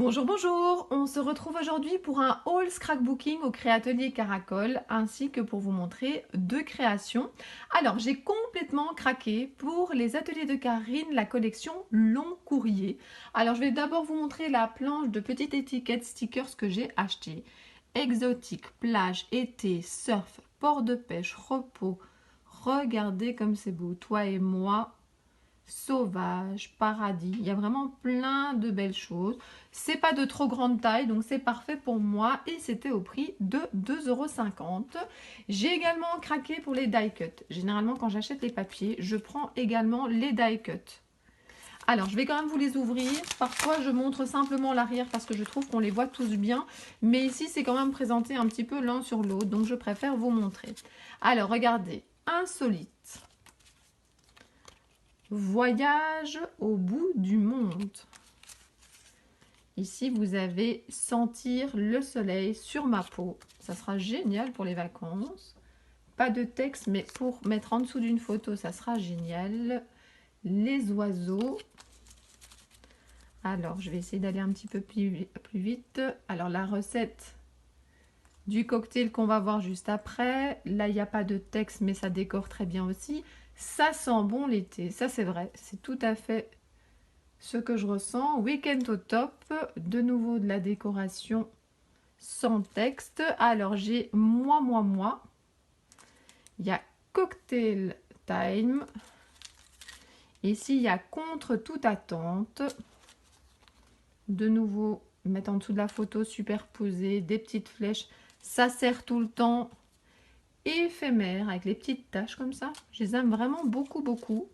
Bonjour, bonjour! On se retrouve aujourd'hui pour un haul scrapbooking au Créatelier Caracol ainsi que pour vous montrer deux créations. Alors, j'ai complètement craqué pour les ateliers de Karine, la collection Long Courrier. Alors, je vais d'abord vous montrer la planche de petites étiquettes stickers que j'ai achetée. Exotique, plage, été, surf, port de pêche, repos. Regardez comme c'est beau, toi et moi. Sauvage, paradis, il y a vraiment plein de belles choses. C'est pas de trop grande taille, donc c'est parfait pour moi et c'était au prix de 2,50 €. J'ai également craqué pour les die cut. Généralement quand j'achète les papiers, je prends également les die cut. Alors, je vais quand même vous les ouvrir. Parfois, je montre simplement l'arrière parce que je trouve qu'on les voit tous bien. Mais ici, c'est quand même présenté un petit peu l'un sur l'autre, donc je préfère vous montrer. Alors, regardez, insolite. Voyage au bout du monde. Ici, vous avez sentir le soleil sur ma peau. Ça sera génial pour les vacances. Pas de texte, mais pour mettre en dessous d'une photo, ça sera génial. Les oiseaux. Alors, je vais essayer d'aller un petit peu plus vite. Alors, la recette du cocktail qu'on va voir juste après. Là, il n'y a pas de texte, mais ça décore très bien aussi. Ça sent bon l'été, ça c'est vrai, c'est tout à fait ce que je ressens. Week-end au top, de nouveau de la décoration sans texte. Alors j'ai moi. Il y a cocktail time. Ici il y a contre toute attente. De nouveau, mettre en dessous de la photo superposée, des petites flèches. Ça sert tout le temps. Éphémère avec les petites taches comme ça. Je les aime vraiment beaucoup.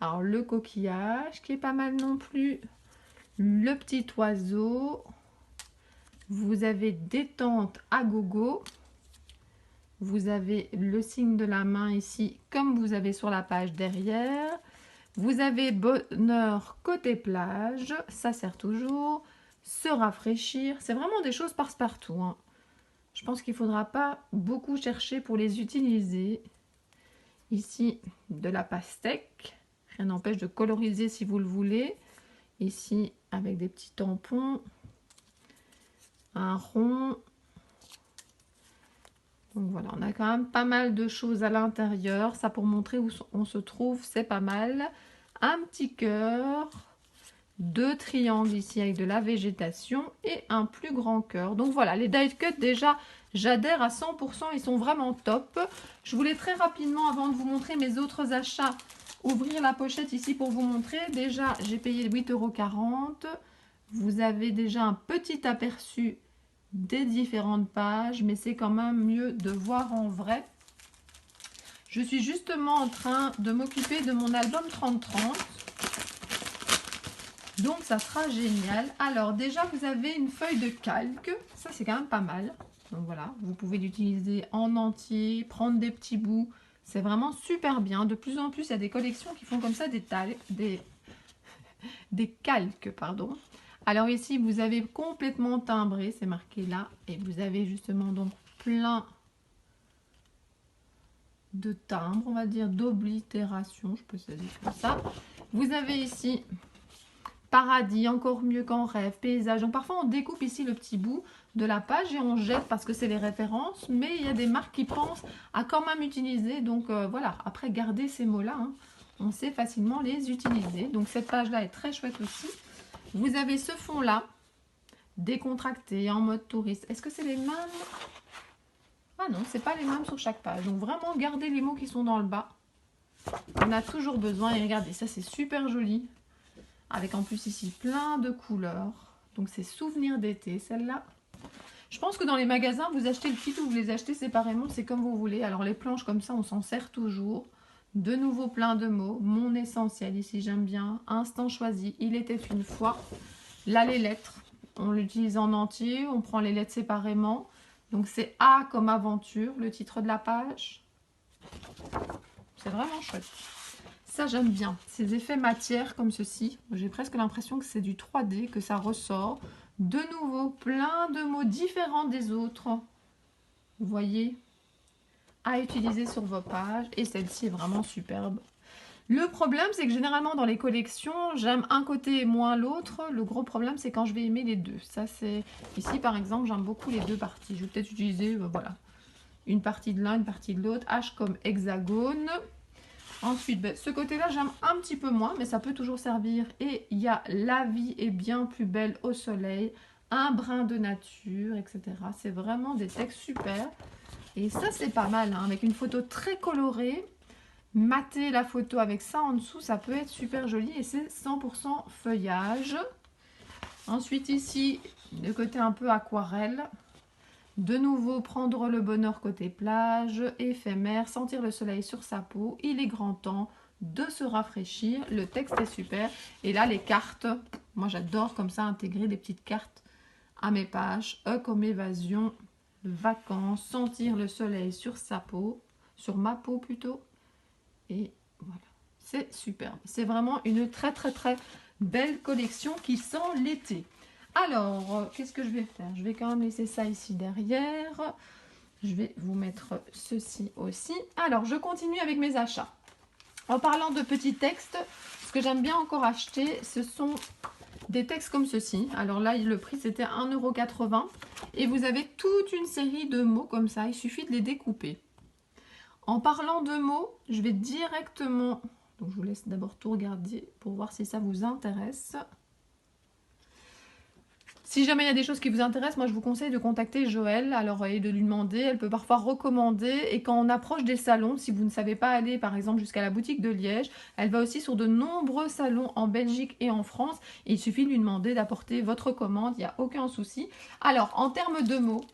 Alors le coquillage qui est pas mal non plus. Le petit oiseau. Vous avez détente à gogo. Vous avez le signe de la main ici comme vous avez sur la page derrière. Vous avez bonheur côté plage. Ça sert toujours. Se rafraîchir. C'est vraiment des choses passe-partout, hein. Je pense qu'il ne faudra pas beaucoup chercher pour les utiliser. Ici, de la pastèque. Rien n'empêche de coloriser si vous le voulez. Ici, avec des petits tampons. Un rond. Donc voilà, on a quand même pas mal de choses à l'intérieur. Ça, pour montrer où on se trouve, c'est pas mal. Un petit cœur. Deux triangles ici avec de la végétation et un plus grand cœur. Donc voilà, les die cut déjà, j'adhère à 100%, ils sont vraiment top. Je voulais très rapidement, avant de vous montrer mes autres achats, ouvrir la pochette ici pour vous montrer. Déjà, j'ai payé 8,40 €. Vous avez déjà un petit aperçu des différentes pages, mais c'est quand même mieux de voir en vrai. Je suis justement en train de m'occuper de mon album 30-30. Donc ça sera génial. Alors déjà vous avez une feuille de calque. Ça c'est quand même pas mal. Donc voilà, vous pouvez l'utiliser en entier, prendre des petits bouts. C'est vraiment super bien. De plus en plus il y a des collections qui font comme ça des calques, pardon. Alors ici vous avez complètement timbré, c'est marqué là. Et vous avez justement donc plein de timbres, on va dire, d'oblitération. Je peux dire comme ça. Vous avez ici paradis, encore mieux qu'en rêve, paysage. Donc parfois on découpe ici le petit bout de la page et on jette parce que c'est les références, mais il y a des marques qui pensent à quand même utiliser. Donc voilà, après gardez ces mots-là, hein. On sait facilement les utiliser. Donc cette page-là est très chouette aussi. Vous avez ce fond-là, décontracté, en mode touriste. Est-ce que c'est les mêmes? Ah non, c'est pas les mêmes sur chaque page. Donc vraiment gardez les mots qui sont dans le bas. On a toujours besoin. Et regardez, ça c'est super joli. Avec en plus ici plein de couleurs. Donc c'est souvenirs d'été, celle-là. Je pense que dans les magasins, vous achetez le kit ou vous les achetez séparément, c'est comme vous voulez. Alors les planches comme ça, on s'en sert toujours. De nouveau plein de mots. Mon essentiel ici, j'aime bien. Instant choisi, il était une fois. Là, les lettres, on l'utilise en entier. On prend les lettres séparément. Donc c'est A comme aventure, le titre de la page. C'est vraiment chouette. Ça j'aime bien, ces effets matière comme ceci, j'ai presque l'impression que c'est du 3D, que ça ressort. De nouveau, plein de mots différents des autres, vous voyez, à utiliser sur vos pages. Et celle-ci est vraiment superbe. Le problème, c'est que généralement dans les collections, j'aime un côté et moins l'autre. Le gros problème, c'est quand je vais aimer les deux. Ça, c'est ici, par exemple, j'aime beaucoup les deux parties. Je vais peut-être utiliser, voilà, une partie de l'un, une partie de l'autre. H comme hexagone. Ensuite, ben, ce côté-là, j'aime un petit peu moins, mais ça peut toujours servir. Et il y a la vie est bien plus belle au soleil, un brin de nature, etc. C'est vraiment des textes super. Et ça, c'est pas mal, hein, avec une photo très colorée. Mater la photo avec ça en dessous, ça peut être super joli et c'est 100% feuillage. Ensuite ici, le côté un peu aquarelle. De nouveau, prendre le bonheur côté plage, éphémère, sentir le soleil sur sa peau. Il est grand temps de se rafraîchir. Le texte est super. Et là, les cartes, moi j'adore comme ça intégrer des petites cartes à mes pages. E comme évasion, vacances, sentir le soleil sur sa peau, sur ma peau plutôt. Et voilà, c'est superbe. C'est vraiment une très belle collection qui sent l'été. Alors, qu'est-ce que je vais faire? Je vais quand même laisser ça ici derrière. Je vais vous mettre ceci aussi. Alors, je continue avec mes achats. En parlant de petits textes, ce que j'aime bien encore acheter, ce sont des textes comme ceci. Alors là, le prix, c'était 1,80 € et vous avez toute une série de mots comme ça. Il suffit de les découper. En parlant de mots, je vais directement... Donc, je vous laisse d'abord tout regarder pour voir si ça vous intéresse. Si jamais il y a des choses qui vous intéressent, moi je vous conseille de contacter Joëlle alors, et de lui demander. Elle peut parfois recommander. Et quand on approche des salons, si vous ne savez pas aller par exemple jusqu'à la boutique de Liège, elle va aussi sur de nombreux salons en Belgique et en France. Et il suffit de lui demander d'apporter votre commande, il n'y a aucun souci. Alors en termes de mots,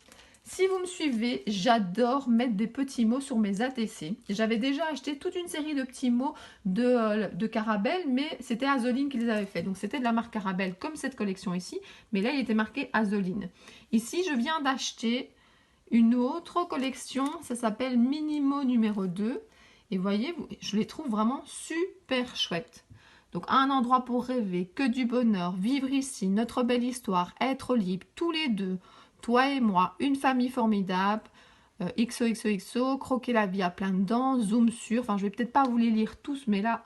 si vous me suivez, j'adore mettre des petits mots sur mes ATC. J'avais déjà acheté toute une série de petits mots de Carabelle, mais c'était Azoline qui les avait fait. Donc c'était de la marque Carabelle, comme cette collection ici, mais là il était marqué Azoline. Ici, je viens d'acheter une autre collection, ça s'appelle Minimo numéro 2. Et vous voyez, je les trouve vraiment super chouettes. Donc un endroit pour rêver, que du bonheur, vivre ici, notre belle histoire, être libre, tous les deux. Toi et moi, une famille formidable, XOXOXO, croquer la vie à pleines dents, zoom sur, enfin je vais peut-être pas vous les lire tous, mais là,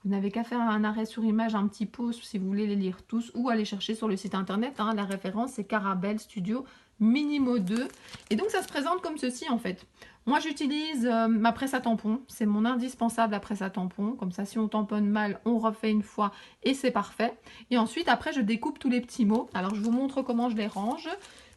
vous n'avez qu'à faire un arrêt sur image, un petit pause si vous voulez les lire tous, ou aller chercher sur le site internet, hein, la référence c'est Carabelle Studio Minimo 2, et donc ça se présente comme ceci en fait. Moi j'utilise ma presse à tampons, c'est mon indispensable la presse à tampons, comme ça si on tamponne mal, on refait une fois et c'est parfait. Et ensuite après je découpe tous les petits mots, alors je vous montre comment je les range.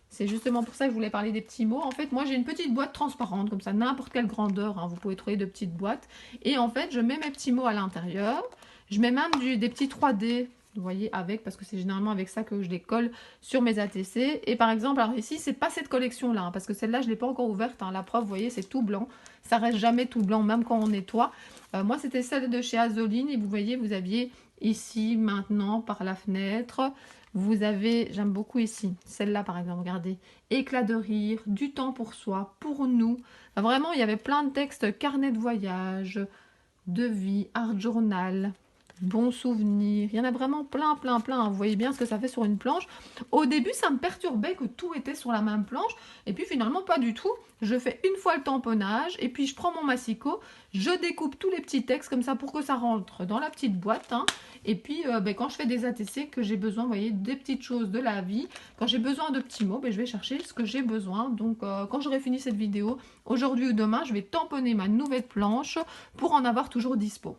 C'est justement pour ça que je voulais parler des petits mots. En fait, moi, j'ai une petite boîte transparente, comme ça, n'importe quelle grandeur. Hein, vous pouvez trouver de petites boîtes. Et en fait, je mets mes petits mots à l'intérieur. Je mets même des petits 3D, vous voyez, avec, parce que c'est généralement avec ça que je les colle sur mes ATC. Et par exemple, alors ici, c'est pas cette collection-là, hein, parce que celle-là, je ne l'ai pas encore ouverte. Hein. La preuve, vous voyez, c'est tout blanc. Ça reste jamais tout blanc, même quand on nettoie. Moi, c'était celle de chez Azoline. Et vous voyez, vous aviez ici, maintenant, par la fenêtre... Vous avez, j'aime beaucoup ici, celle-là par exemple, regardez, éclat de rire, du temps pour soi, pour nous. Enfin, vraiment, il y avait plein de textes, carnet de voyage, de vie, art journal, bons souvenirs. Il y en a vraiment plein. Vous voyez bien ce que ça fait sur une planche. Au début, ça me perturbait que tout était sur la même planche. Et puis finalement, pas du tout. Je fais une fois le tamponnage et puis je prends mon massicot. Je découpe tous les petits textes comme ça pour que ça rentre dans la petite boîte. Hein. Et puis, quand je fais des ATC, que j'ai besoin, vous voyez, des petites choses de la vie. Quand j'ai besoin de petits mots, je vais chercher ce que j'ai besoin. Donc, quand j'aurai fini cette vidéo, aujourd'hui ou demain, je vais tamponner ma nouvelle planche pour en avoir toujours dispo.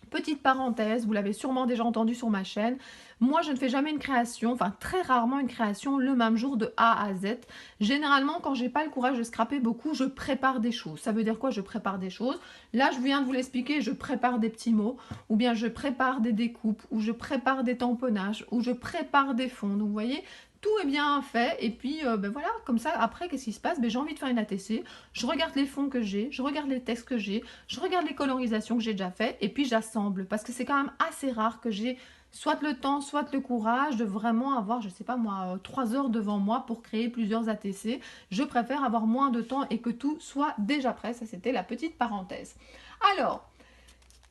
Petite parenthèse, vous l'avez sûrement déjà entendu sur ma chaîne, moi je ne fais jamais une création, enfin très rarement une création le même jour de A à Z. Généralement quand j'ai pas le courage de scraper beaucoup, je prépare des choses. Ça veut dire quoi? Je prépare des choses. Là je viens de vous l'expliquer, je prépare des petits mots, ou bien je prépare des découpes, ou je prépare des tamponnages, ou je prépare des fonds. Donc vous voyez, tout est bien fait et puis voilà, comme ça après qu'est-ce qui se passe? J'ai envie de faire une ATC, je regarde les fonds que j'ai, je regarde les textes que j'ai, je regarde les colorisations que j'ai déjà fait et puis j'assemble parce que c'est quand même assez rare que j'ai soit le temps, soit le courage de vraiment avoir, je sais pas moi, 3 heures devant moi pour créer plusieurs ATC. Je préfère avoir moins de temps et que tout soit déjà prêt. Ça c'était la petite parenthèse. Alors,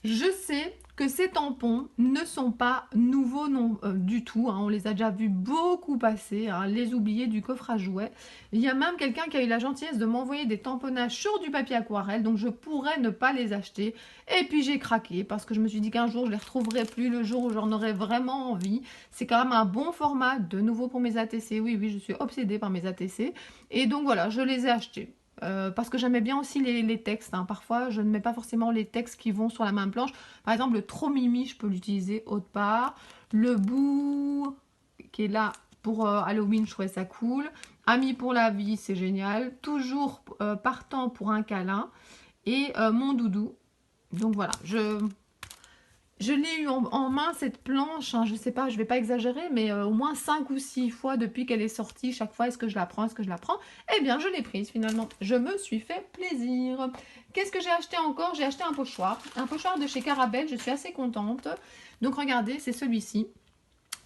je sais que ces tampons ne sont pas nouveaux non, du tout, hein. On les a déjà vus beaucoup passer, hein, les oubliés du coffre à jouets. Il y a même quelqu'un qui a eu la gentillesse de m'envoyer des tamponnages sur du papier aquarelle, donc je pourrais ne pas les acheter. Et puis j'ai craqué parce que je me suis dit qu'un jour je les retrouverai plus, le jour où j'en aurais vraiment envie. C'est quand même un bon format, de nouveau pour mes ATC. Oui, oui, je suis obsédée par mes ATC. Et donc voilà, je les ai achetés. Parce que j'aimais bien aussi les textes, hein. Parfois je ne mets pas forcément les textes qui vont sur la même planche. Par exemple le trop mimi, je peux l'utiliser autre part. Le bout qui est là pour Halloween, je trouvais ça cool. Ami pour la vie, c'est génial. Toujours partant pour un câlin. Et mon doudou. Donc voilà, je l'ai eu en main cette planche, hein, je sais pas, je vais pas exagérer, mais au moins 5 ou 6 fois depuis qu'elle est sortie. Chaque fois, est-ce que je la prends, est-ce que je la prends? Eh bien, je l'ai prise finalement. Je me suis fait plaisir. Qu'est-ce que j'ai acheté encore? J'ai acheté un pochoir de chez Carabelle, je suis assez contente. Donc regardez, c'est celui-ci.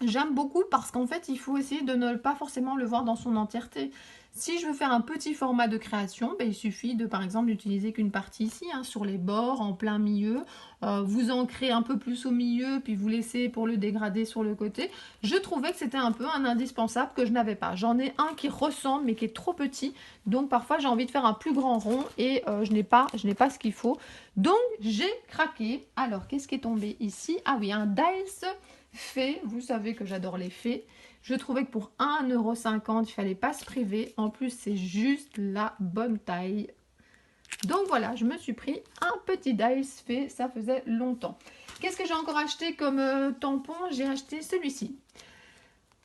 J'aime beaucoup parce qu'en fait, il faut essayer de ne pas forcément le voir dans son entièreté. Si je veux faire un petit format de création, ben, il suffit de, par exemple, d'utiliser qu'une partie ici, hein, sur les bords, en plein milieu. Vous ancrez un peu plus au milieu, puis vous laissez pour le dégrader sur le côté. Je trouvais que c'était un peu un indispensable que je n'avais pas. J'en ai un qui ressemble, mais qui est trop petit. Donc, parfois, j'ai envie de faire un plus grand rond et je n'ai pas ce qu'il faut. Donc, j'ai craqué. Alors, qu'est-ce qui est tombé ici? Ah oui, un dice fée. Vous savez que j'adore les fées. Je trouvais que pour 1,50 €, il fallait pas se priver. En plus, c'est juste la bonne taille. Donc voilà, je me suis pris un petit dice fait. Ça faisait longtemps. Qu'est-ce que j'ai encore acheté comme tampon? J'ai acheté celui-ci.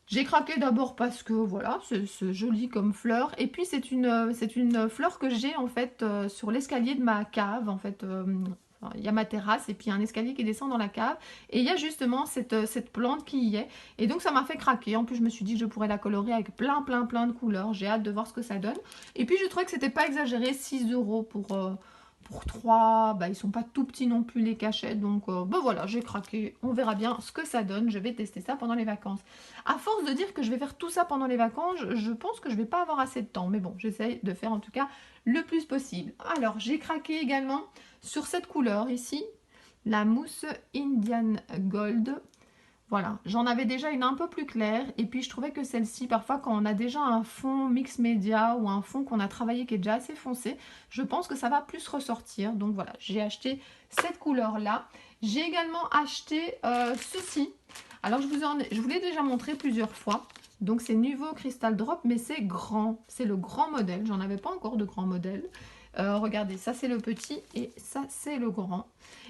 J'ai craqué d'abord parce que voilà, c'est joli comme fleur. Et puis c'est une fleur que j'ai en fait sur l'escalier de ma cave. En fait, il y a ma terrasse et puis un escalier qui descend dans la cave. Et il y a justement cette plante qui y est. Et donc ça m'a fait craquer. En plus je me suis dit que je pourrais la colorer avec plein de couleurs. J'ai hâte de voir ce que ça donne. Et puis je trouvais que c'était pas exagéré, 6 € pour 3, bah, ils sont pas tout petits non plus les cachets, donc bah voilà, j'ai craqué. On verra bien ce que ça donne, je vais tester ça pendant les vacances. À force de dire que je vais faire tout ça pendant les vacances, je pense que je vais pas avoir assez de temps, mais bon, j'essaye de faire en tout cas le plus possible. Alors, j'ai craqué également sur cette couleur ici, la mousse Indian Gold. Voilà, j'en avais déjà une un peu plus claire et puis je trouvais que celle-ci, parfois quand on a déjà un fond mix média ou un fond qu'on a travaillé qui est déjà assez foncé, je pense que ça va plus ressortir. Donc voilà, j'ai acheté cette couleur-là. J'ai également acheté ceci. Alors je vous l'ai déjà montré plusieurs fois. Donc c'est Nuvo Crystal Drop, mais c'est grand. C'est le grand modèle. J'en avais pas encore de grand modèle. Regardez, ça c'est le petit et ça c'est le grand.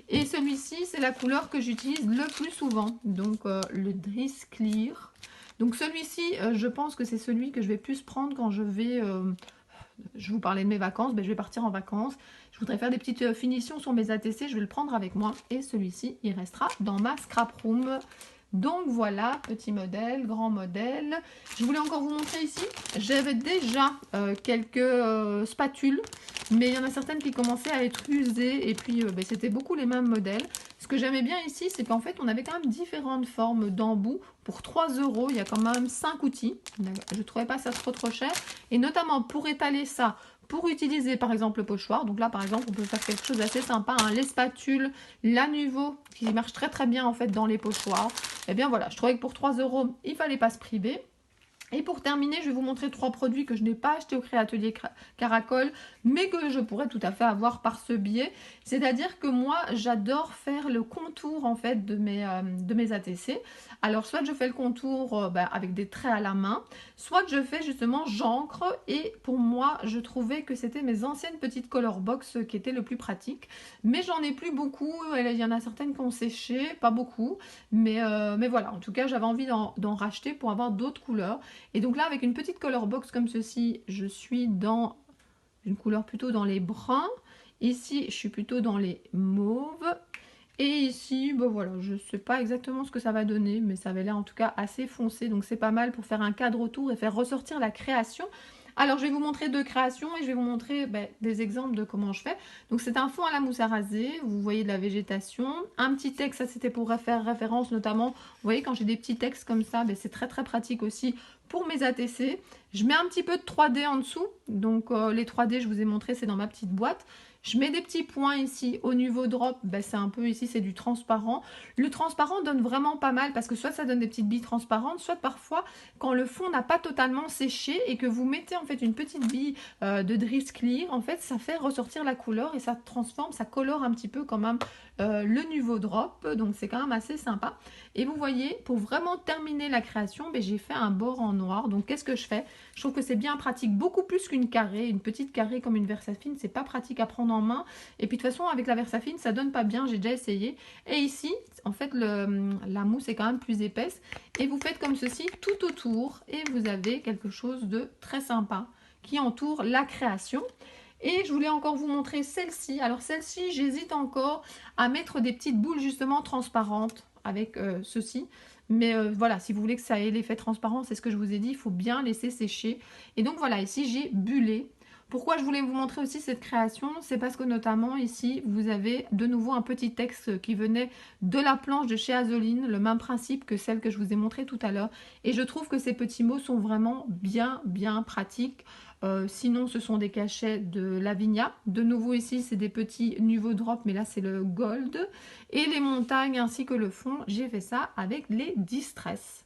Et celui-ci, c'est la couleur que j'utilise le plus souvent. Donc le Driss Clear. Donc celui-ci, je pense que c'est celui que je vais plus prendre quand je vais... je vous parlais de mes vacances, ben, je vais partir en vacances. Je voudrais faire des petites finitions sur mes ATC, je vais le prendre avec moi. Et celui-ci, il restera dans ma scrap room. Donc voilà, petit modèle, grand modèle. Je voulais encore vous montrer ici. J'avais déjà quelques spatules, mais il y en a certaines qui commençaient à être usées. Et puis ben, c'était beaucoup les mêmes modèles. Ce que j'aimais bien ici, c'est qu'en fait, on avait quand même différentes formes d'embout. Pour 3 €, il y a quand même 5 outils. Je ne trouvais pas ça trop cher. Et notamment pour étaler ça, pour utiliser par exemple le pochoir, donc là par exemple on peut faire quelque chose d'assez sympa, hein, les spatules, la Nuvo qui marche très bien en fait dans les pochoirs. Et bien voilà, je trouvais que pour 3 €, il fallait pas se priver. Et pour terminer, je vais vous montrer 3 produits que je n'ai pas achetés au Créatelier Caracol, mais que je pourrais tout à fait avoir par ce biais. C'est-à-dire que moi, j'adore faire le contour en fait de mes ATC. Alors, soit je fais le contour avec des traits à la main, soit je fais justement j'encre. Et pour moi, je trouvais que c'était mes anciennes petites color box qui étaient le plus pratique. Mais j'en ai plus beaucoup. Il y en a certaines qui ont séché, pas beaucoup. Mais voilà, en tout cas, j'avais envie d'en racheter pour avoir d'autres couleurs. Et donc là, avec une petite color box comme ceci, je suis dans une couleur plutôt dans les bruns. Ici, je suis plutôt dans les mauves. Et ici, ben voilà, je ne sais pas exactement ce que ça va donner, mais ça avait l'air en tout cas assez foncé. Donc c'est pas mal pour faire un cadre autour et faire ressortir la création. Alors, je vais vous montrer deux créations et je vais vous montrer des exemples de comment je fais. Donc, c'est un fond à la mousse à raser. Vous voyez de la végétation. Un petit texte, ça c'était pour faire référence notamment. Vous voyez, quand j'ai des petits textes comme ça, c'est très pratique aussi pour mes ATC. Je mets un petit peu de 3D en dessous. Donc, les 3D, je vous ai montré, c'est dans ma petite boîte. Je mets des petits points ici au niveau drop, ben c'est un peu ici, c'est du transparent. Le transparent donne vraiment pas mal parce que soit ça donne des petites billes transparentes, soit parfois quand le fond n'a pas totalement séché et que vous mettez en fait une petite bille de Drift Clear, en fait ça fait ressortir la couleur et ça transforme, ça colore un petit peu quand même le niveau drop, donc c'est quand même assez sympa. Et vous voyez, pour vraiment terminer la création, ben, j'ai fait un bord en noir. Donc qu'est-ce que je fais? Je trouve que c'est bien pratique, beaucoup plus qu'une carrée, une petite carrée comme une Versafine, c'est pas pratique à prendre en main. Et puis de toute façon avec la Versafine ça donne pas bien, j'ai déjà essayé. Et ici, en fait la mousse est quand même plus épaisse. Et vous faites comme ceci tout autour et vous avez quelque chose de très sympa qui entoure la création. Et je voulais encore vous montrer celle-ci. Alors celle-ci, j'hésite encore à mettre des petites boules justement transparentes avec ceci. Mais voilà, si vous voulez que ça ait l'effet transparent, c'est ce que je vous ai dit, il faut bien laisser sécher. Et donc voilà, ici j'ai bullé. Pourquoi je voulais vous montrer aussi cette création? C'est parce que notamment ici, vous avez de nouveau un petit texte qui venait de la planche de chez Azoline, le même principe que celle que je vous ai montré tout à l'heure. Et je trouve que ces petits mots sont vraiment bien pratiques. Sinon, ce sont des cachets de Lavinia. De nouveau ici, c'est des petits Nuvo Drop, mais là, c'est le Gold. Et les montagnes ainsi que le fond, j'ai fait ça avec les Distress.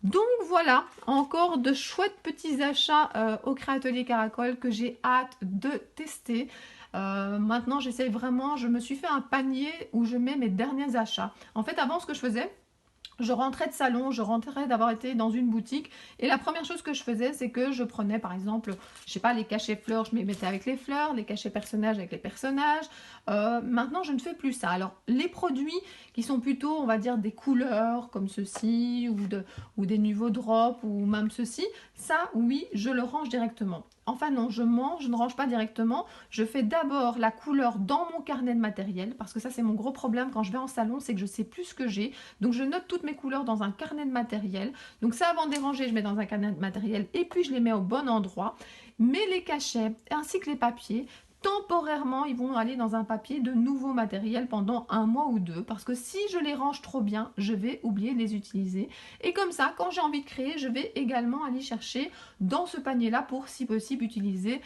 Donc voilà, encore de chouettes petits achats au Créatelier Caracol que j'ai hâte de tester. Maintenant, j'essaie vraiment, je me suis fait un panier où je mets mes derniers achats. En fait, avant, ce que je faisais, je rentrais de salon, je rentrais d'avoir été dans une boutique et la première chose que je faisais, c'est que je prenais par exemple, je sais pas, les cachets fleurs, je me mettais avec les fleurs, les cachets personnages avec les personnages. Maintenant, je ne fais plus ça. Alors, les produits qui sont plutôt, on va dire, des couleurs comme ceci ou des nouveaux drops ou même ceci, ça, oui, je le range directement. Enfin non, je ne range pas directement. Je fais d'abord la couleur dans mon carnet de matériel parce que ça, c'est mon gros problème quand je vais en salon, c'est que je sais plus ce que j'ai. Donc, je note toutes mes couleurs dans un carnet de matériel. Donc ça, avant de les ranger, je mets dans un carnet de matériel et puis je les mets au bon endroit. Mais les cachets ainsi que les papiers, temporairement, ils vont aller dans un papier de nouveau matériel pendant 1 mois ou 2 parce que si je les range trop bien, je vais oublier de les utiliser. Et comme ça, quand j'ai envie de créer, je vais également aller chercher dans ce panier-là pour, si possible, utiliser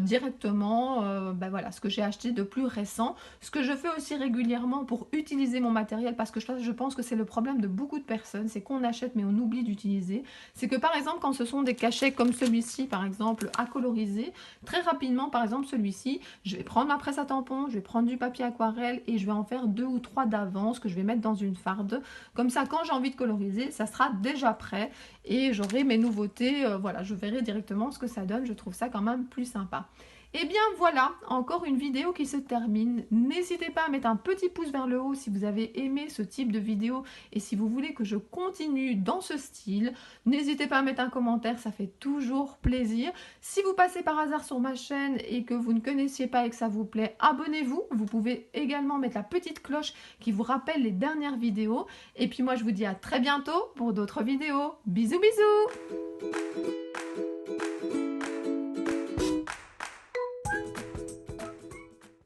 directement ben voilà, ce que j'ai acheté de plus récent. Ce que je fais aussi régulièrement pour utiliser mon matériel, parce que je pense que c'est le problème de beaucoup de personnes, c'est qu'on achète mais on oublie d'utiliser. C'est que par exemple, quand ce sont des cachets comme celui-ci, par exemple, à coloriser, très rapidement, par exemple, celui-ci, je vais prendre ma presse à tampons, je vais prendre du papier aquarelle et je vais en faire 2 ou 3 d'avance que je vais mettre dans une farde. Comme ça, quand j'ai envie de coloriser, ça sera déjà prêt et j'aurai mes nouveautés. Voilà, je verrai directement ce que ça donne. Je trouve ça quand même plus sympa. Et bien voilà, encore une vidéo qui se termine. N'hésitez pas à mettre un petit pouce vers le haut si vous avez aimé ce type de vidéo et si vous voulez que je continue dans ce style. N'hésitez pas à mettre un commentaire, ça fait toujours plaisir. Si vous passez par hasard sur ma chaîne et que vous ne connaissiez pas et que ça vous plaît, abonnez-vous. Vous pouvez également mettre la petite cloche qui vous rappelle les dernières vidéos. Et puis moi je vous dis à très bientôt pour d'autres vidéos. Bisous bisous!